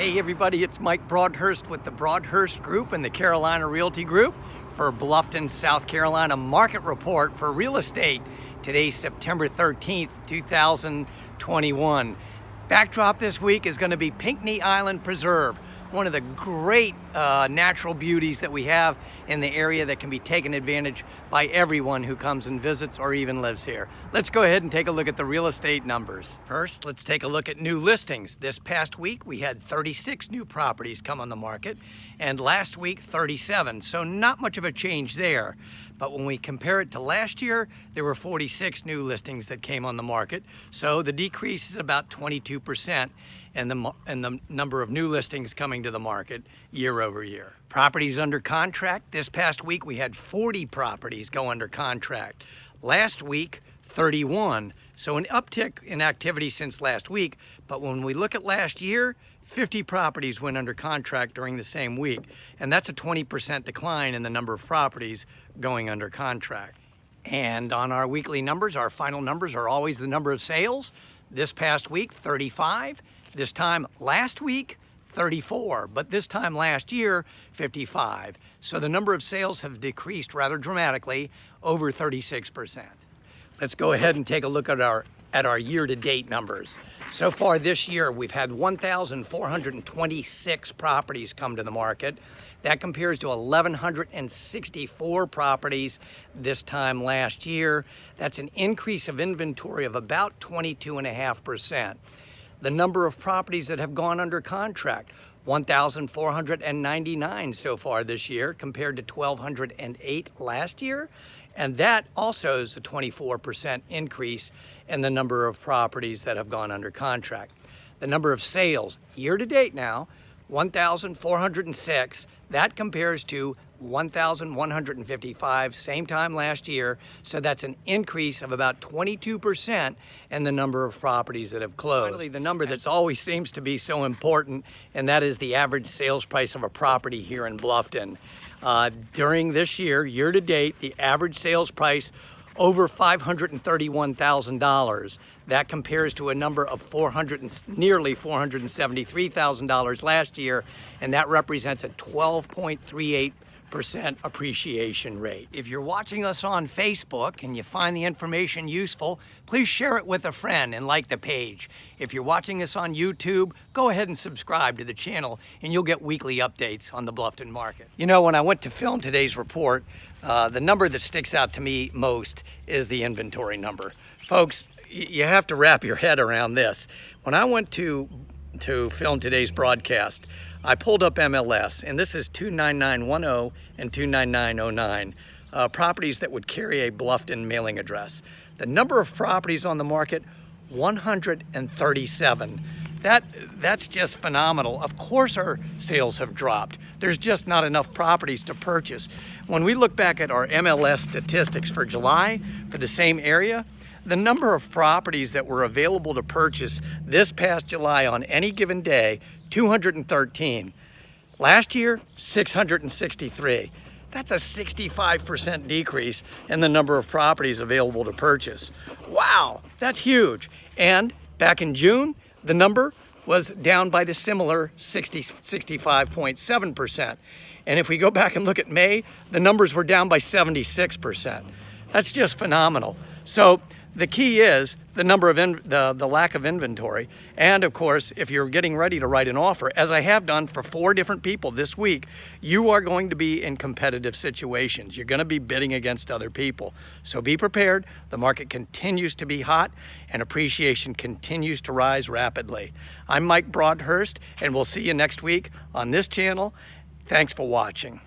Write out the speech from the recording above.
Hey everybody, it's Mike Broadhurst with the Broadhurst Group and the Carolina Realty Group for Bluffton, South Carolina market report for real estate. Today's September 13th, 2021. Backdrop this week is going to be Pickney Island Preserve, one of the great natural beauties that we have in the area that can be taken advantage by everyone who comes and visits or even lives here. Let's go ahead and take a look at the real estate numbers. First, let's take a look at new listings. This past week, we had 36 new properties come on the market, and last week, 37. So not much of a change there. But when we compare it to last year, there were 46 new listings that came on the market. So the decrease is about 22% in the number of new listings coming to the market year over year. Properties under contract. This past week, we had 40 properties go under contract. Last week, 31. So an uptick in activity since last week. But when we look at last year, 50 properties went under contract during the same week, and that's a 20% decline in the number of properties going under contract. And on our weekly numbers, our final numbers are always the number of sales. This past week, 35. This time last week, 34. But this time last year, 55. So the number of sales have decreased rather dramatically, over 36%. Let's go ahead and take a look at our year-to-date numbers. So far this year, we've had 1,426 properties come to the market. That compares to 1,164 properties this time last year. That's an increase of inventory of about 22.5%. The number of properties that have gone under contract, 1,499 so far this year compared to 1,208 last year. And that also is a 24% increase in the number of properties that have gone under contract. The number of sales year to date now, 1,406. That compares to 1,155 same time last year. So that's an increase of about 22% in the number of properties that have closed. Finally, the number that's always seems to be so important, and that is the average sales price of a property here in Bluffton. During this year, year to date, the average sales price over $531,000. That compares to a number of nearly $473,000 last year, and that represents a 12.38% appreciation rate. If you're watching us on Facebook and you find the information useful, please share it with a friend and like the page. If you're watching us on YouTube, go ahead and subscribe to the channel and you'll get weekly updates on the Bluffton market. You know, when I went to film today's report, the number that sticks out to me most is the inventory number. Folks, you have to wrap your head around this. When I went to film today's broadcast, I pulled up MLS, and this is 29910 and 29909, properties that would carry a Bluffton mailing address. The number of properties on the market, 137. That's just phenomenal. Of course our sales have dropped. There's just not enough properties to purchase. When we look back at our MLS statistics for July, for the same area, the number of properties that were available to purchase this past July on any given day, 213. Last year, 663. That's a 65% decrease in the number of properties available to purchase. Wow, that's huge. And back in June, the number was down by the similar 65.7%. And if we go back and look at May, the numbers were down by 76%. That's just phenomenal. So the key is the number of the lack of inventory. And of course, if you're getting ready to write an offer, as I have done for 4 different people this week, you are going to be in competitive situations. You're going to be bidding against other people. So be prepared. The market continues to be hot and appreciation continues to rise rapidly. I'm Mike Broadhurst, and we'll see you next week on this channel. Thanks for watching.